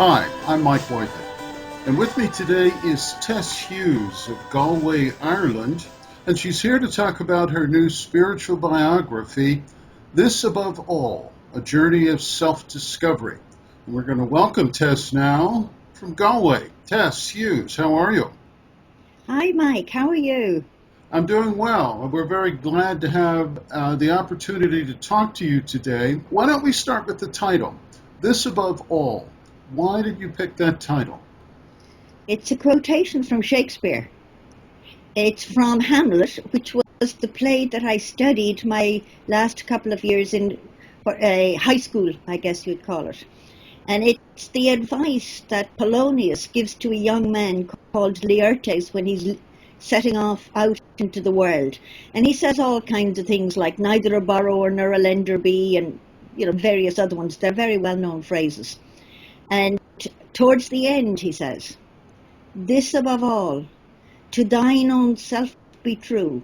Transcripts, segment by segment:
Hi, I'm Mike Whiteley, and with me today is Tess Hughes of Galway, Ireland, and she's here to talk about her new spiritual biography, This Above All, A Journey of Self-Discovery. And we're going to welcome Tess now from Galway. Tess Hughes, how are you? Hi, Mike. How are you? I'm doing well, and we're very glad to have the opportunity to talk to you today. Why don't we start with the title, This Above All? Why did you pick that title? It's a quotation from Shakespeare. It's from Hamlet, which was the play that I studied my last couple of years in high school, I guess you'd call it. And it's the advice that Polonius gives to a young man called Laertes when he's setting off out into the world. And he says all kinds of things like neither a borrower nor a lender be, and various other ones. They're very well-known phrases. And towards the end, he says, this above all, to thine own self be true,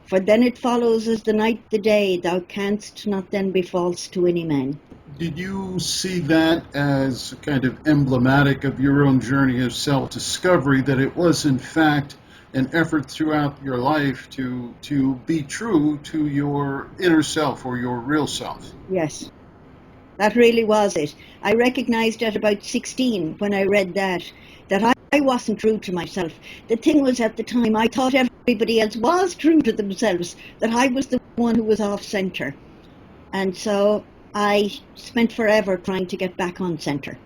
for then it follows as the night the day, thou canst not then be false to any man. Did you see that as kind of emblematic of your own journey of self-discovery, that it was in fact an effort throughout your life to be true to your inner self or your real self? Yes. That really was it. I recognized at about 16 when I read that I wasn't true to myself. The thing was, at the time, I thought everybody else was true to themselves, that I was the one who was off center. And so I spent forever trying to get back on center.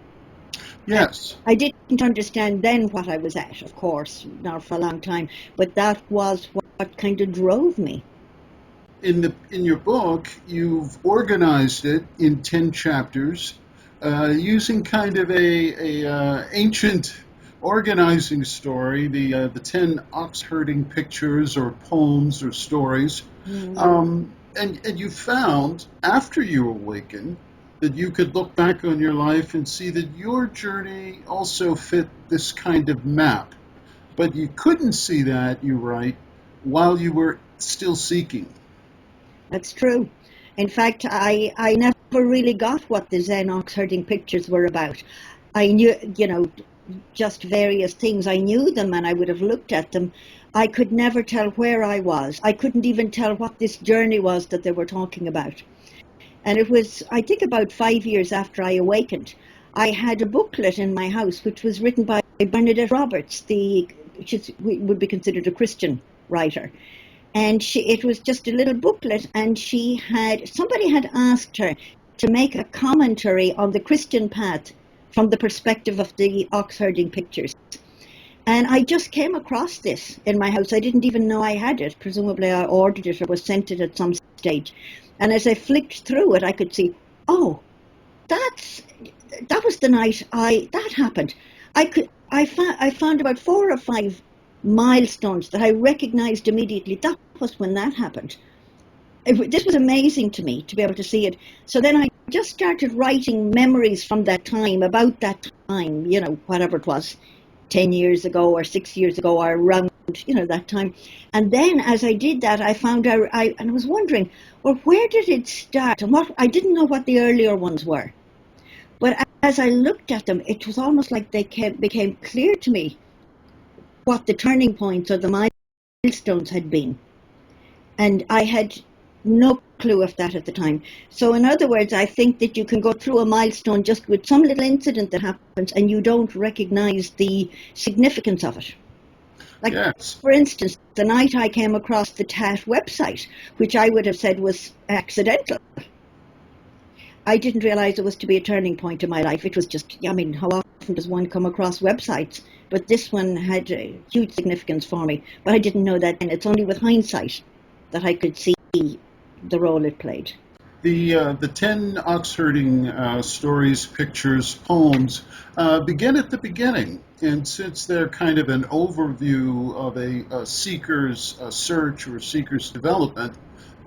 Yes. I didn't understand then what I was at, of course, not for a long time, but that was what kind of drove me. In your book, you've organized it in 10 chapters, using kind of a ancient organizing story, the 10 ox herding pictures or poems or stories. And you found, after you awakened, that you could look back on your life and see that your journey also fit this kind of map. But you couldn't see that, you write, while you were still seeking. That's true. In fact, I never really got what the Zen ox herding pictures were about. I knew, just various things. I knew them and I would have looked at them. I could never tell where I was. I couldn't even tell what this journey was that they were talking about. And it was, I think, about 5 years after I awakened. I had a booklet in my house which was written by Bernadette Roberts, which would be considered a Christian writer. And it was just a little booklet, and somebody had asked her to make a commentary on the Christian path from the perspective of the ox herding pictures. And I just came across this in my house. I didn't even know I had it. Presumably I ordered it or was sent it at some stage. And as I flicked through it, I could see, oh, that was the night that happened. I found about 4 or 5 milestones that I recognized immediately. That was when that happened. This was amazing to me to be able to see it. So then I just started writing memories from that time, about that time, whatever it was, 10 years ago or 6 years ago or around, that time. And then as I did that, I found out, and I was wondering, well, where did it start? And I didn't know what the earlier ones were. But as I looked at them, it was almost like they became clear to me what the turning points or the milestones had been. And I had no clue of that at the time. So in other words, I think that you can go through a milestone just with some little incident that happens and you don't recognize the significance of it. Like, yes. For instance, the night I came across the TAT website, which I would have said was accidental, I didn't realize it was to be a turning point in my life. It was just, how often does one come across websites? But this one had a huge significance for me. But I didn't know that, and it's only with hindsight that I could see the role it played. The 10 ox herding stories, pictures, poems begin at the beginning. And since they're kind of an overview of a seeker's search or seeker's development,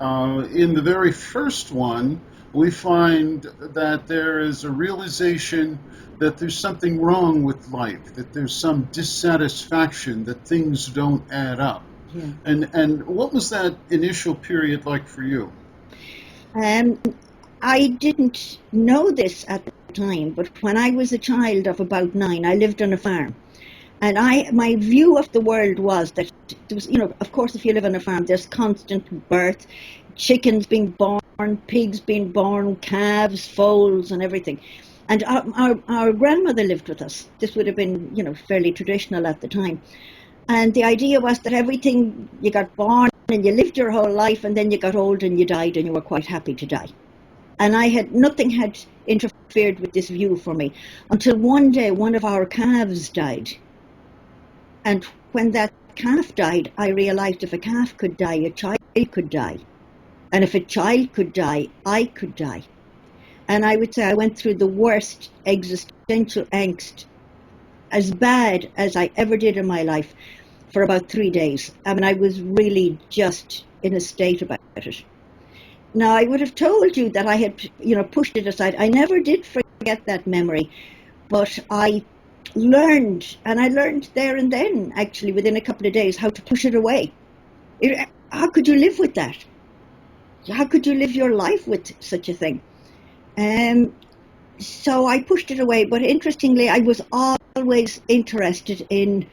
in the very first one, we find that there is a realization that there's something wrong with life, that there's some dissatisfaction, that things don't add up. Yeah. And what was that initial period like for you? I didn't know this at the time, but when I was a child of about 9, I lived on a farm. And my view of the world was that there was, of course, if you live on a farm, there's constant birth, chickens being born, pigs being born, calves, foals, and everything. And our grandmother lived with us. This would have been, fairly traditional at the time. And the idea was that everything, you got born and you lived your whole life, and then you got old and you died, and you were quite happy to die. And nothing had interfered with this view for me until one day one of our calves died. And when that calf died, I realized if a calf could die, a child could die. And if a child could die, I could die. And I would say I went through the worst existential angst, as bad as I ever did in my life, for about 3 days. I mean, I was really just in a state about it. Now, I would have told you that I had, pushed it aside. I never did forget that memory, but I learned there and then, actually, within a couple of days, how to push it away. How could you live with that? How could you live your life with such a thing? So I pushed it away, but interestingly, I was always interested in,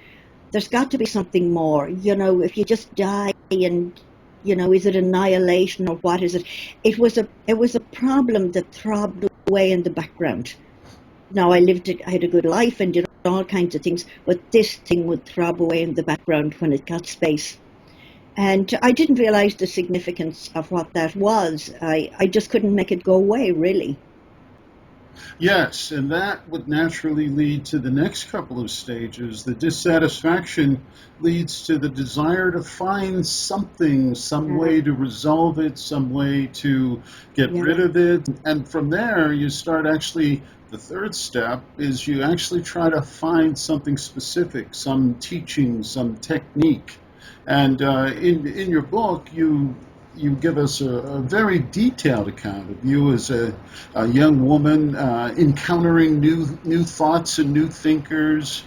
there's got to be something more, if you just die and, is it annihilation or what is it? It was a problem that throbbed away in the background. Now I had a good life and did all kinds of things, but this thing would throb away in the background when it got space. And I didn't realize the significance of what that was. I just couldn't make it go away, really. Yes, and that would naturally lead to the next couple of stages. The dissatisfaction leads to the desire to find something, some way to resolve it, some way to get rid of it. And from there, you start actually, the third step is you actually try to find something specific, some teaching, some technique. And in your book, you give us a very detailed account of you as a young woman encountering new thoughts and new thinkers,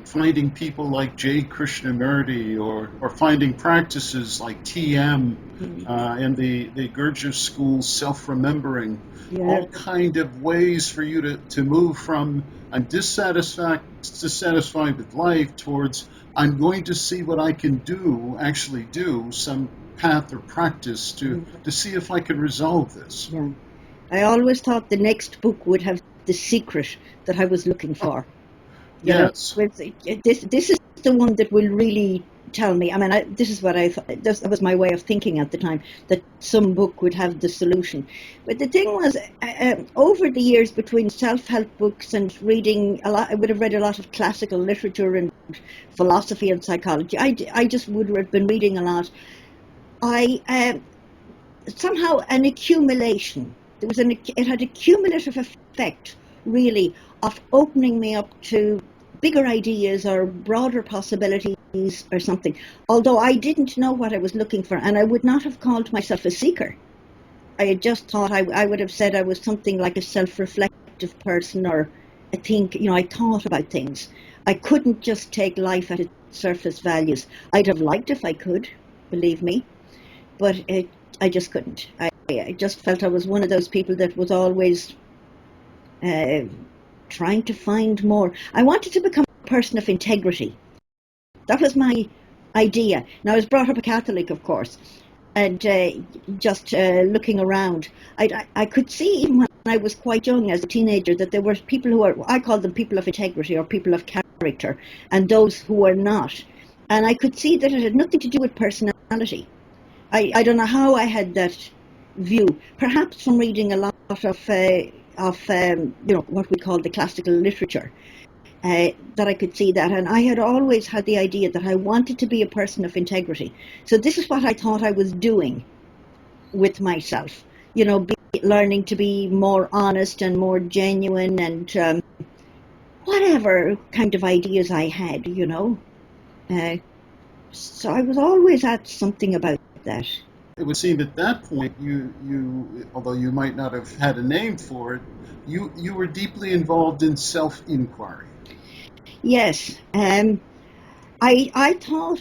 finding people like J. Krishnamurti, or finding practices like TM and the Gurdjieff school's self-remembering. All kind of ways for you to move from I'm dissatisfied with life towards I'm going to see what I can actually do, some path or practice to see if I can resolve this. Yeah. I always thought the next book would have the secret that I was looking for. Yes. This is the one that will really tell me. I mean, this is what I thought. That was my way of thinking at the time, that some book would have the solution. But the thing was, over the years, between self-help books and reading a lot, I would have read a lot of classical literature and philosophy and psychology. I just would have been reading a lot. Somehow an accumulation. It had a cumulative effect, really, of opening me up to bigger ideas or broader possibilities or something. Although I didn't know what I was looking for, and I would not have called myself a seeker. I had just thought I would have said I was something like a self-reflective person, or I thought about things. I couldn't just take life at its surface values. I'd have liked if I could, believe me, but I just couldn't. I just felt I was one of those people that was always trying to find more. I wanted to become a person of integrity. That was my idea. Now, I was brought up a Catholic, of course, and just looking around, I could see, even when I was quite young as a teenager, that there were people I called them people of integrity or people of character, and those who were not. And I could see that it had nothing to do with personality. I don't know how I had that view. Perhaps from reading a lot of what we call the classical literature, that I could see that. And I had always had the idea that I wanted to be a person of integrity. So this is what I thought I was doing with myself. Learning to be more honest and more genuine, and whatever kind of ideas I had. So I was always at something about that. It would seem at that point, you although you might not have had a name for it, you were deeply involved in self-inquiry. Yes. I thought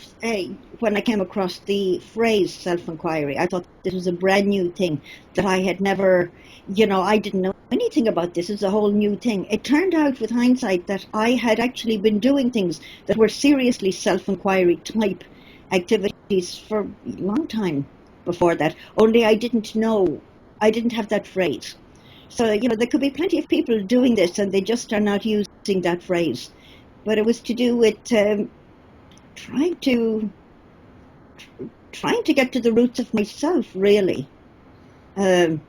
when I came across the phrase self-inquiry, I thought this was a brand new thing that I had never, I didn't know anything about this. It's a whole new thing. It turned out with hindsight that I had actually been doing things that were seriously self-inquiry type activities for a long time before that. Only I didn't know, I didn't have that phrase. So, there could be plenty of people doing this and they just are not using that phrase. But it was to do with trying to trying to get to the roots of myself, really. Um,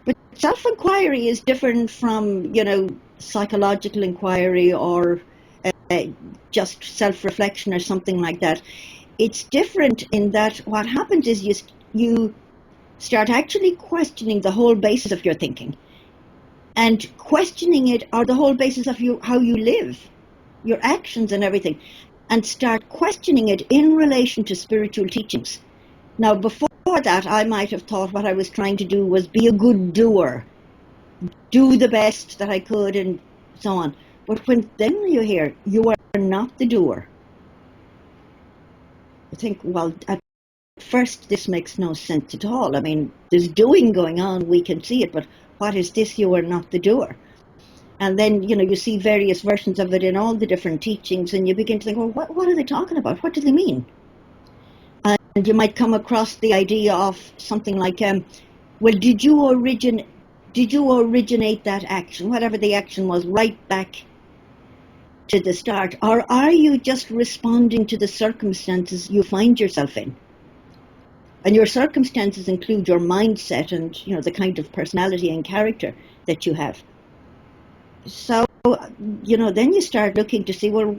but self-inquiry is different from, psychological inquiry or uh, just self-reflection or something like that. It's different in that what happens is you start actually questioning the whole basis of your thinking, and questioning it or the whole basis of how you live, your actions and everything, and start questioning it in relation to spiritual teachings. Now, before that, I might have thought what I was trying to do was be a good doer, do the best that I could, and so on. But when then you hear, you are not the doer, I think, well, at first, this makes no sense at all. I mean, there's doing going on, we can see it, but what is this? You are not the doer. And then, you see various versions of it in all the different teachings, and you begin to think, well, what are they talking about? What do they mean? And you might come across the idea of something like, well, did you originate that action, whatever the action was, right back to the start? Or are you just responding to the circumstances you find yourself in? And your circumstances include your mindset and, the kind of personality and character that you have. So, then you start looking to see, well,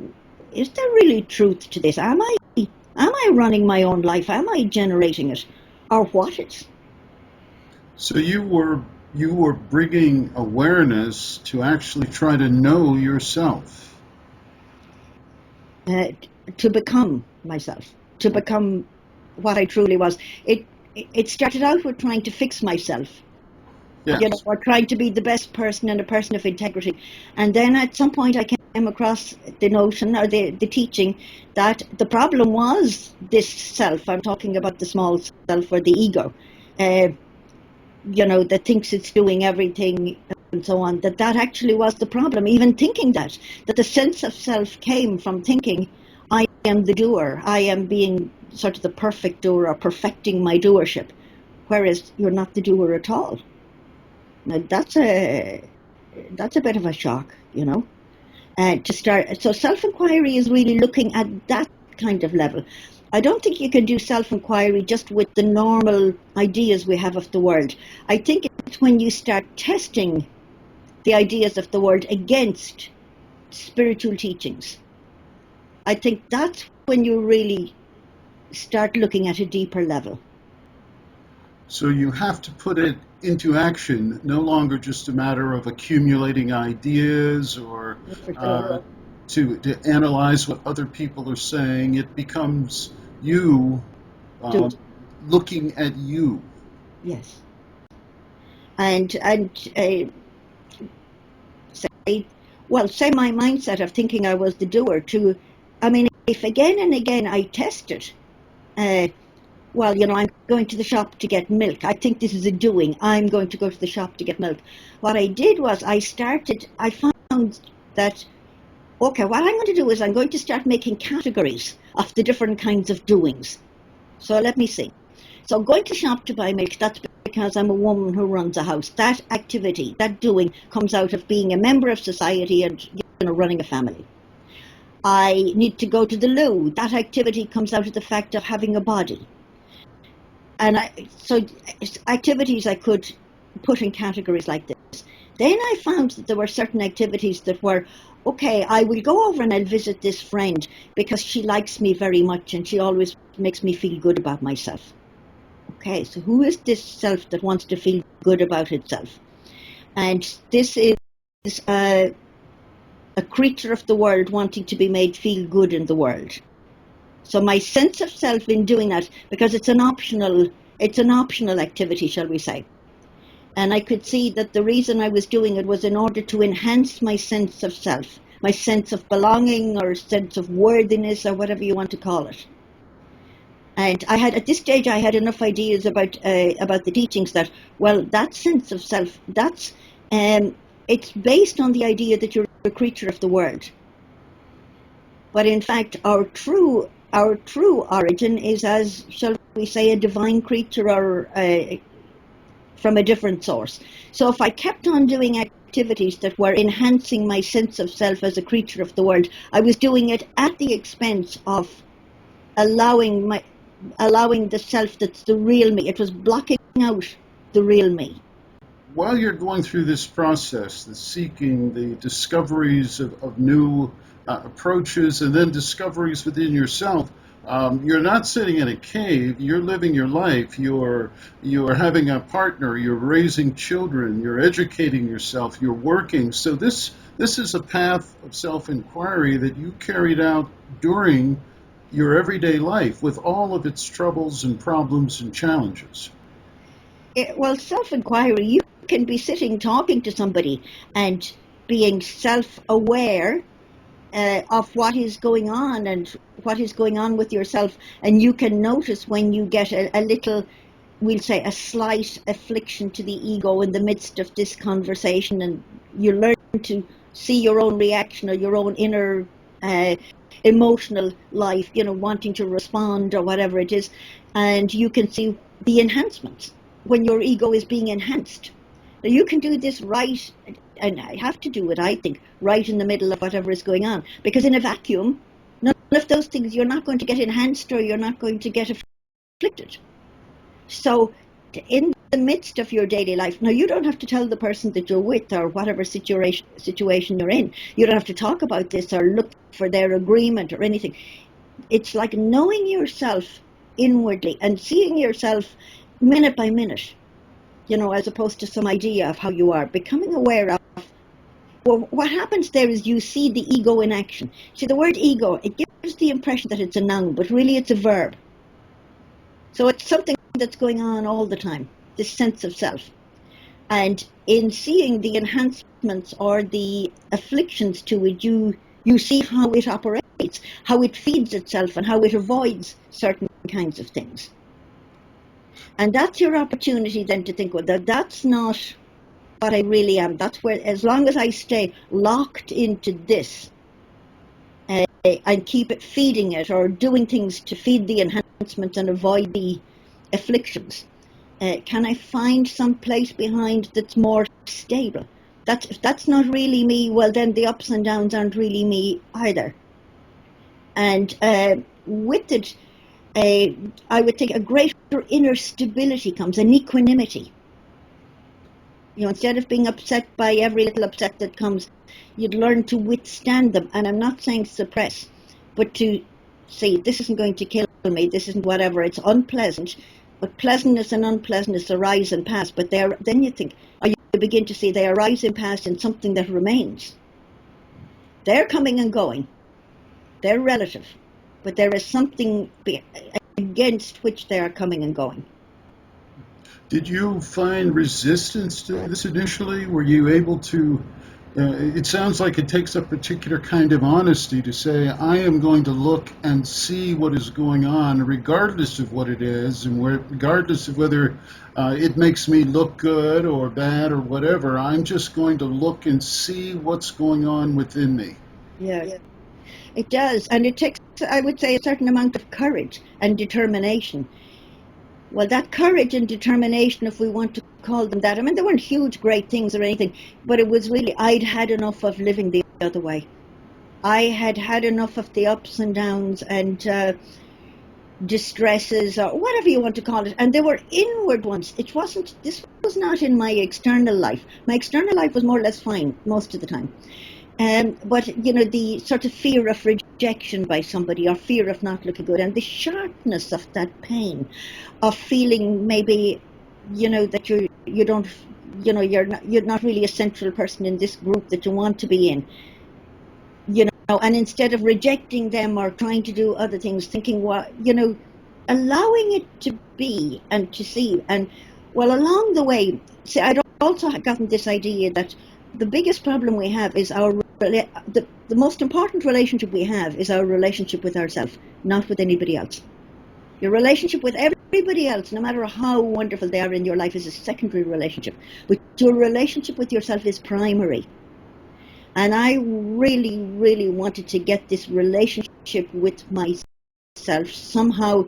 is there really truth to this? Am I running my own life? Am I generating it? Or what is? So you were bringing awareness to actually try to know yourself. Uh, to become myself, to become what I truly was. It started out with trying to fix myself, Yes. or trying to be the best person and a person of integrity. And then at some point I came across the notion or the teaching that the problem was this self. I'm talking about the small self or the ego, uh, that thinks it's doing everything and so on, that actually was the problem. Even thinking that the sense of self came from thinking, I am the doer, I am being sort of the perfect doer or perfecting my doership, whereas you're not the doer at all. Now that's a bit of a shock, to start. So self-inquiry is really looking at that kind of level. I don't think you can do self-inquiry just with the normal ideas we have of the world. I think it's when you start testing the ideas of the world against spiritual teachings. I think that's when you really start looking at a deeper level. So you have to put it into action, no longer just a matter of accumulating ideas or uh, to analyze what other people are saying. It becomes you Do looking at you. yes, and say, well, say my mindset of thinking I was the doer to, I mean, if again and again I tested, uh, well, I'm going to the shop to get milk. I think this is a doing. I'm going to go to the shop to get milk. What I did was I found that, okay, what I'm going to do is I'm going to start making categories of the different kinds of doings. So let me see. So going to shop to buy milk, that's because I'm a woman who runs a house. That activity, that doing, comes out of being a member of society and running a family. I need to go to the loo. That activity comes out of the fact of having a body. And so activities I could put in categories like this. Then I found that there were certain activities that were, okay, I will go over and I'll visit this friend because she likes me very much and she always makes me feel good about myself. Okay, so who is this self that wants to feel good about itself? And this is a creature of the world wanting to be made feel good in the world. So my sense of self in doing that, because it's an optional activity, shall we say. And I could see that the reason I was doing it was in order to enhance my sense of self. my sense of belonging or sense of worthiness or whatever you want to call it. And at this stage, I had enough ideas about the teachings that, well, that sense of self, it's based on the idea that you're a creature of the world. But in fact, our true origin is as, shall we say, a divine creature or from a different source. So if I kept on doing activities that were enhancing my sense of self as a creature of the world, I was doing it at the expense of allowing the self that's the real me. It was blocking out the real me. While you're going through this process, the seeking, the discoveries of new approaches, and then discoveries within yourself, you're not sitting in a cave. You're living your life. You're having a partner. You're raising children. You're educating yourself. You're working. So this is a path of self-inquiry that you carried out during your everyday life with all of its troubles and problems and challenges. Well, self-inquiry, you can be sitting talking to somebody and being self-aware of what is going on and what is going on with yourself, and you can notice when you get a little, we'll say, a slight affliction to the ego in the midst of this conversation, and you learn to see your own reaction or your own inner emotional life, wanting to respond or whatever it is, and you can see the enhancements when your ego is being enhanced. Now you can do this right, and I have to do it, I think, right in the middle of whatever is going on, because in a vacuum, none of those things, you're not going to get enhanced or you're not going to get afflicted. So in the midst of your daily life, now you don't have to tell the person that you're with or whatever situation you're in. You don't have to talk about this or look for their agreement or anything. It's like knowing yourself inwardly and seeing yourself minute by minute, as opposed to some idea of how you are, becoming aware of, well, what happens there is you see the ego in action. See, the word ego, it gives the impression that it's a noun, but really it's a verb. So it's something that's going on all the time, this sense of self. And in seeing the enhancements or the afflictions to it, you see how it operates, how it feeds itself, and how it avoids certain kinds of things. And that's your opportunity then to think, well, that's not what I really am. That's where, as long as I stay locked into this and keep it feeding it or doing things to feed the enhancements and avoid the afflictions, can I find some place behind that's more stable? If that's not really me, well, then the ups and downs aren't really me either. And with it, I would think a greater inner stability comes, an equanimity. Instead of being upset by every little upset that comes, you'd learn to withstand them. And I'm not saying suppress, but to say, this isn't going to kill me, this isn't whatever, it's unpleasant. But pleasantness and unpleasantness arise and pass. But then you think, or you begin to see they arise and pass in something that remains. They're coming and going. They're relative. But there is something against which they are coming and going. Did you find resistance to this initially? Were you able to, it sounds like it takes a particular kind of honesty to say, I am going to look and see what is going on, regardless of what it is, and regardless of whether it makes me look good or bad or whatever. I'm just going to look and see what's going on within me. Yeah. It does, and it takes, I would say, a certain amount of courage and determination. Well, that courage and determination, if we want to call them that, I mean, they weren't huge, great things or anything, but it was really, I'd had enough of living the other way. I had had enough of the ups and downs and distresses, or whatever you want to call it, and they were inward ones. This was not in my external life. My external life was more or less fine most of the time. But, the sort of fear of rejection by somebody or fear of not looking good and the sharpness of that pain of feeling maybe, that you're not really a central person in this group that you want to be in, and instead of rejecting them or trying to do other things, thinking, allowing it to be and to see. And, well, along the way, see, I'd also gotten this idea that the biggest problem we have is our the most important relationship we have is our relationship with ourselves, not with anybody else. Your relationship with everybody else, no matter how wonderful they are in your life, is a secondary relationship. But your relationship with yourself is primary. And I really, really wanted to get this relationship with myself somehow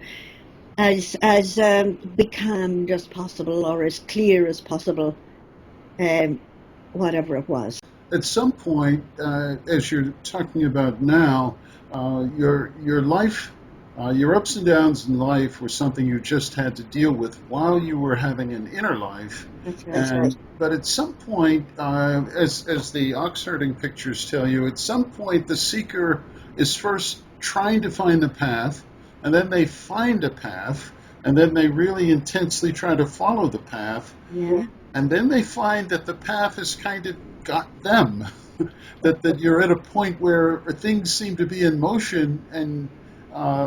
as becalmed as possible, or as clear as possible, whatever it was. At some point, as you're talking about now, your life, your ups and downs in life were something you just had to deal with while you were having an inner life. That's right. But at some point, as the ox herding pictures tell you, at some point the seeker is first trying to find the path, and then they find a path, and then they really intensely try to follow the path. Yeah. And then they find that the path has kind of got them, that you're at a point where things seem to be in motion, and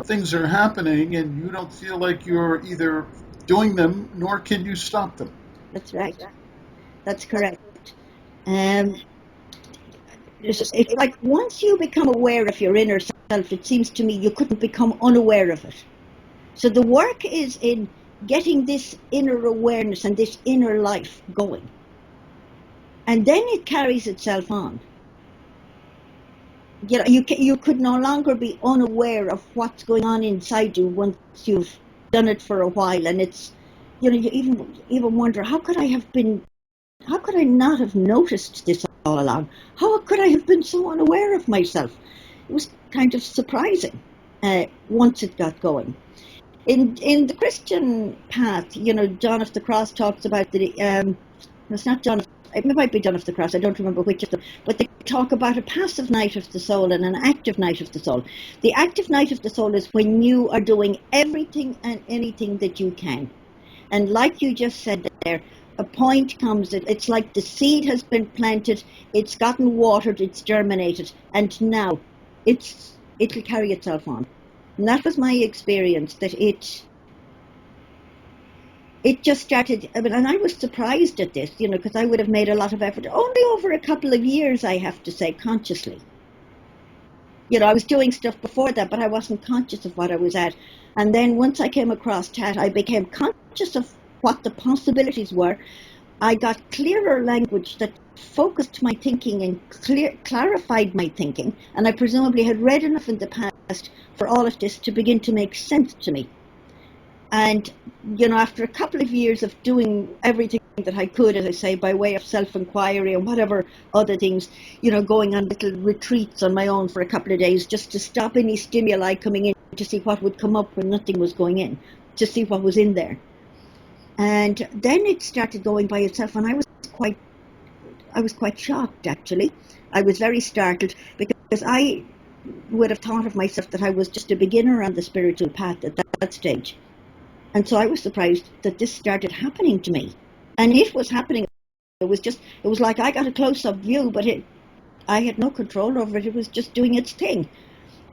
things are happening, and you don't feel like you're either doing them nor can you stop them. That's right. That's correct. It's like once you become aware of your inner self, it seems to me you couldn't become unaware of it. So the work is in getting this inner awareness and this inner life going. And then it carries itself on. You know, you could no longer be unaware of what's going on inside you once you've done it for a while. And it's, you know, you even wonder, how could I not have noticed this all along? How could I have been so unaware of myself? It was kind of surprising once it got going. In the Christian path, you know, John of the Cross talks about it's not John, it might be John of the Cross, I don't remember which of them, but they talk about a passive night of the soul and an active night of the soul. The active night of the soul is when you are doing everything and anything that you can. And like you just said there, a point comes, it's like the seed has been planted, it's gotten watered, it's germinated, and now it'll carry itself on. And that was my experience, that it just started, I mean, and I was surprised at this, you know, because I would have made a lot of effort, only over a couple of years, I have to say, consciously. You know, I was doing stuff before that, but I wasn't conscious of what I was at. And then once I came across TAT, I became conscious of what the possibilities were. I got clearer language that focused my thinking and clarified my thinking, and I presumably had read enough in the past for all of this to begin to make sense to me. And, you know, after a couple of years of doing everything that I could, as I say, by way of self-inquiry and whatever other things, you know, going on little retreats on my own for a couple of days just to stop any stimuli coming in, to see what would come up when nothing was going in, to see what was in there. And then it started going by itself, and I was quite shocked, actually. I was very startled, because I would have thought of myself that I was just a beginner on the spiritual path at that stage. And so I was surprised that this started happening to me. And it was happening. It was like I got a close-up view, but I had no control over it. It was just doing its thing.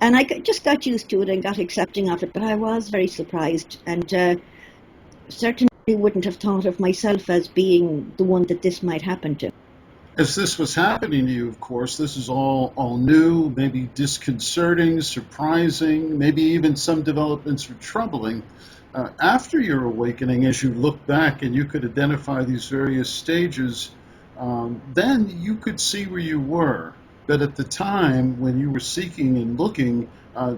And I just got used to it and got accepting of it. But I was very surprised, and certainly wouldn't have thought of myself as being the one that this might happen to. As this was happening to you, of course, this is all new, maybe disconcerting, surprising, maybe even some developments were troubling. After your awakening, as you look back and you could identify these various stages, then you could see where you were. But at the time when you were seeking and looking,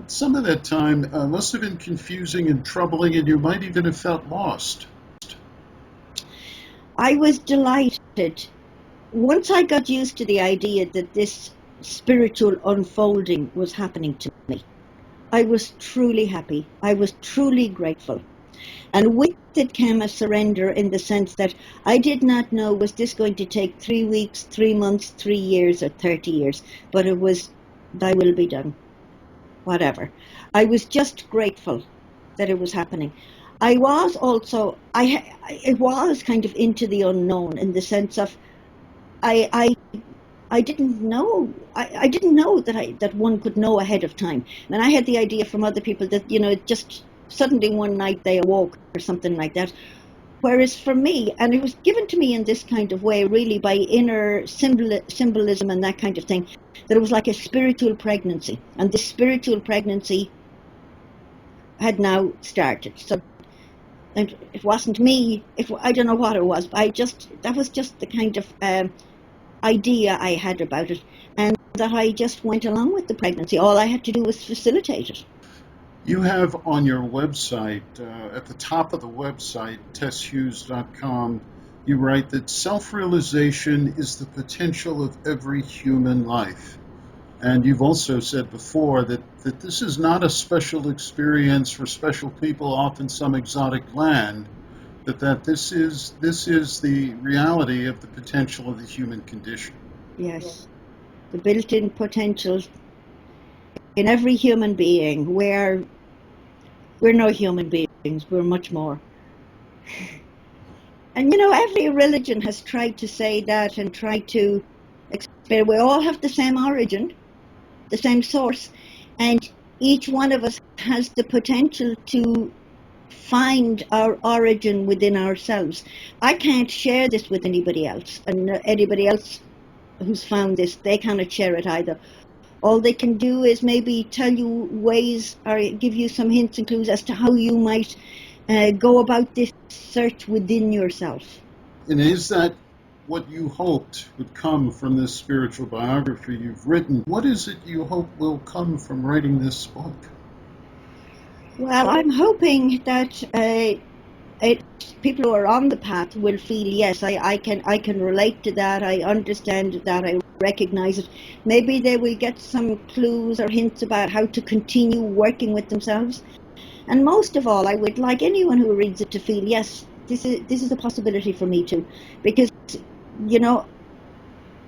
some of that time must have been confusing and troubling, and you might even have felt lost. I was delighted. Once I got used to the idea that this spiritual unfolding was happening to me, I was truly happy. I was truly grateful. And with it came a surrender, in the sense that I did not know, was this going to take 3 weeks, 3 months, 3 years, or 30 years? But it was, thy will be done. Whatever. I was just grateful that it was happening. I was also, it was kind of into the unknown, in the sense of, I didn't know. I didn't know that one could know ahead of time. And I had the idea from other people that, you know, just suddenly one night they awoke or something like that. Whereas for me, and it was given to me in this kind of way, really by inner symbolism and that kind of thing, that it was like a spiritual pregnancy. And this spiritual pregnancy had now started. So and it wasn't me, I don't know what it was, but that was just the kind of idea I had about it. And that I just went along with the pregnancy. All I had to do was facilitate it. You have on your website, at the top of the website, tesshughes.com, you write that self-realization is the potential of every human life. And you've also said before that this is not a special experience for special people off in some exotic land, but that this is the reality of the potential of the human condition. Yes, the built-in potential in every human being. We're no human beings, we're much more. And every religion has tried to say that and tried to explain. We all have the same origin, the same source, and each one of us has the potential to find our origin within ourselves. I can't share this with anybody else, and anybody else who's found this, they cannot share it either. All they can do is maybe tell you ways or give you some hints and clues as to how you might go about this search within yourself. And is that what you hoped would come from this spiritual biography you've written? What is it you hope will come from writing this book? Well, I'm hoping that people who are on the path will feel, yes, I can relate to that, I understand that, I recognize it. Maybe they will get some clues or hints about how to continue working with themselves. And most of all, I would like anyone who reads it to feel, yes, this is a possibility for me too. Because,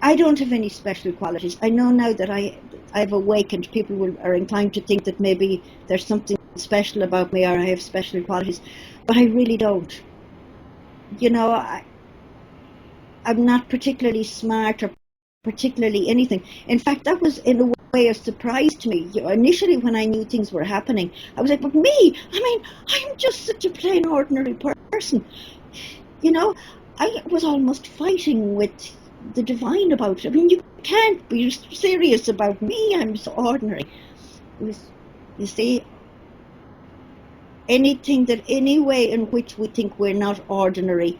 I don't have any special qualities. I know now that I've awakened. People are inclined to think that maybe there's something special about me or I have special qualities, but I really don't. I'm not particularly smart or particularly anything. In fact, that was in a way a surprise to me. Initially, when I knew things were happening, I was like, but me? I'm just such a plain ordinary person. I was almost fighting with the divine about it. You can't be serious about me. I'm so ordinary. You see, any way in which we think we're not ordinary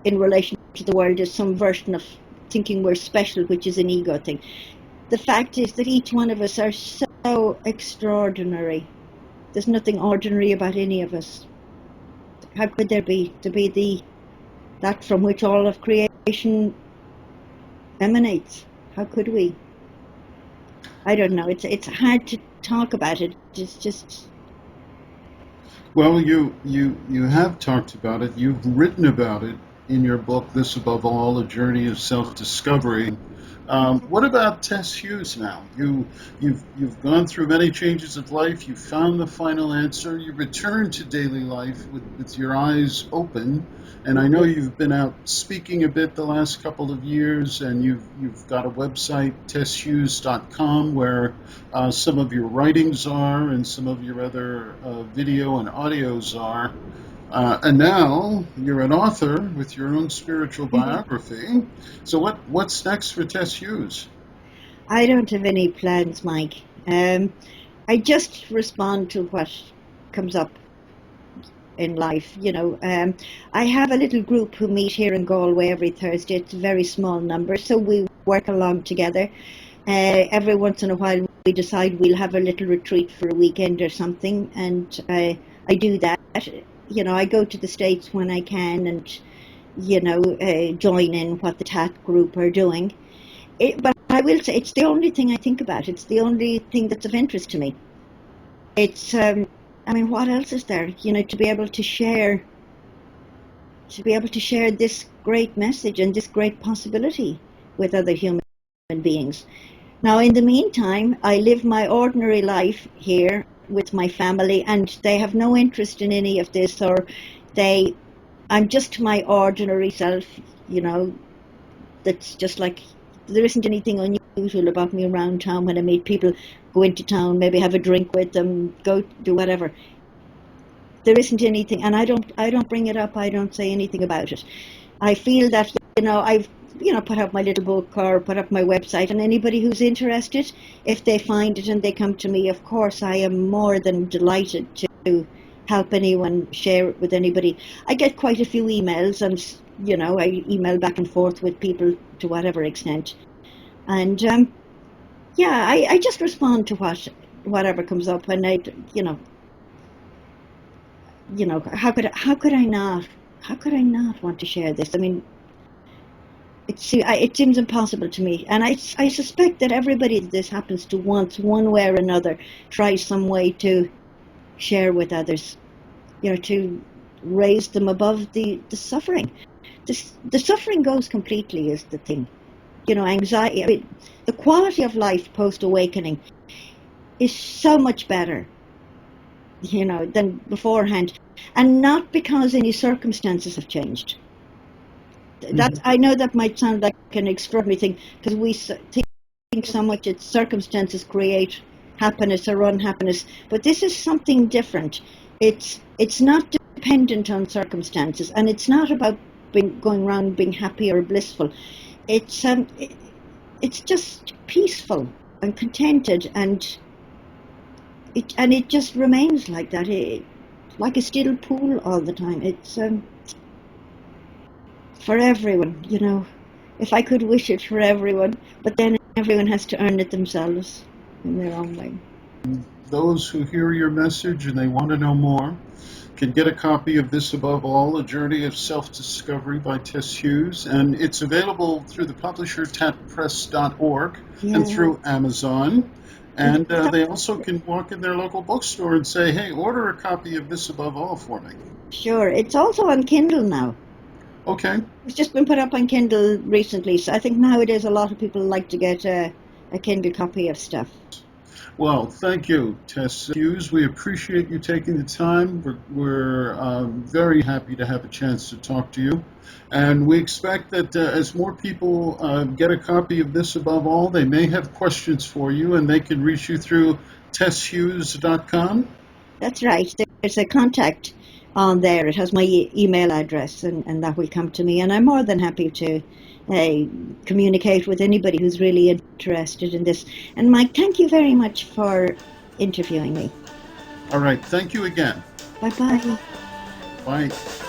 in relation to the world is some version of thinking we're special, which is an ego thing. The fact is that each one of us are so extraordinary. There's nothing ordinary about any of us. How could there be to be that from which all of creation emanates? How could we? I don't know. It's hard to talk about it. It's just. Well, you have talked about it. You've written about it in your book, This Above All, A Journey of Self-Discovery. What about Tess Hughes now? You've gone through many changes of life. You found the final answer. You returned to daily life with your eyes open. And I know you've been out speaking a bit the last couple of years, and you've got a website, tesshughes.com, where some of your writings are and some of your other video and audios are. And now you're an author with your own spiritual biography. So what's next for Tess Hughes? I don't have any plans, Mike. I just respond to what comes up in life. I have a little group who meet here in Galway every Thursday. It's a very small number, so we work along together. Every once in a while we decide we'll have a little retreat for a weekend or something, and I do that. I go to the States when I can and join in what the TAT group are doing. But I will say it's the only thing I think about. It's the only thing that's of interest to me. It's what else is there? To be able to share this great message and this great possibility with other human beings. Now, in the meantime, I live my ordinary life here with my family, and they have no interest in any of this, I'm just my ordinary self, that's just like, there isn't anything unusual about me around town. When I meet people, go into town, maybe have a drink with them, go do whatever. there isn't anything, and I don't bring it up. I don't say anything about it. I feel that, I've, put up my little book or put up my website, and anybody who's interested, if they find it and they come to me, of course, I am more than delighted to help anyone, share it with anybody. I get quite a few emails, and, I email back and forth with people to whatever extent. And, I just respond to whatever comes up, and how could I not want to share this? I mean, it seems impossible to me, and I suspect that everybody that this happens to once, one way or another, tries some way to share with others, to raise them above the suffering. The suffering goes completely, is the thing. Anxiety. I mean, the quality of life post awakening is so much better, than beforehand, and not because any circumstances have changed. That I know that might sound like an extraordinary thing, because we think so much that circumstances create happiness or unhappiness, but this is something different. It's not dependent on circumstances, and it's not about going around being happy or blissful. It's just peaceful and contented, and it just remains like that. Like a still pool all the time. It's for everyone, if I could wish it for everyone, but then everyone has to earn it themselves in their own way. Those who hear your message and they want to know more can get a copy of This Above All, A Journey of Self-Discovery by Tess Hughes, and it's available through the publisher tappress.org and through Amazon. And they also can walk in their local bookstore and say, hey, order a copy of This Above All for me. Sure. It's also on Kindle now. Okay. It's just been put up on Kindle recently, so I think nowadays a lot of people like to get a Kindle copy of stuff. Well, thank you, Tess Hughes. We appreciate you taking the time. We're very happy to have a chance to talk to you. And we expect that as more people get a copy of This Above All, they may have questions for you, and they can reach you through tesshughes.com. That's right. There's a contact on there. It has my email address, and that will come to me. And I'm more than happy to communicate with anybody who's really interested in this. And Mike, thank you very much for interviewing me. All right. Thank you again. Bye-bye. Bye.